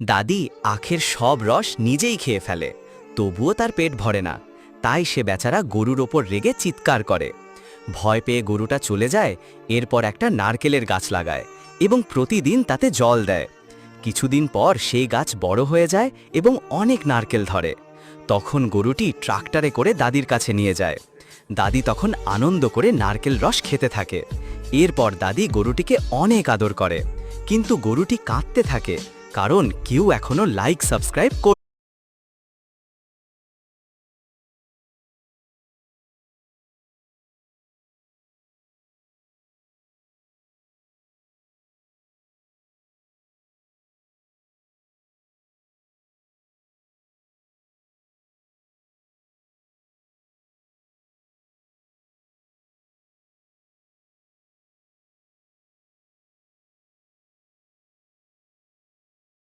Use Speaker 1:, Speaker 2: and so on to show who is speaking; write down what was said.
Speaker 1: দাদি আখের সব রস নিজেই খেয়ে ফেলে, তবুও তার পেট ভরে না। তাই সে বেচারা গরুর ওপর রেগে চিৎকার করে। ভয় পেয়ে গরুটা চলে যায়। এরপর একটা নারকেলের গাছ লাগায় এবং প্রতিদিন তাতে জল দেয়। কিছুদিন পর সেই গাছ বড় হয়ে যায় এবং অনেক নারকেল ধরে। তখন গরুটি ট্রাক্টরে করে দাদির কাছে নিয়ে যায়। দাদি তখন আনন্দ করে নারকেল রস খেতে থাকে। এরপর দাদি গরুটিকে অনেক আদর করে, কিন্তু গরুটি কাঁদতে থাকে, কারণ কেউ এখনো লাইক সাবস্ক্রাইব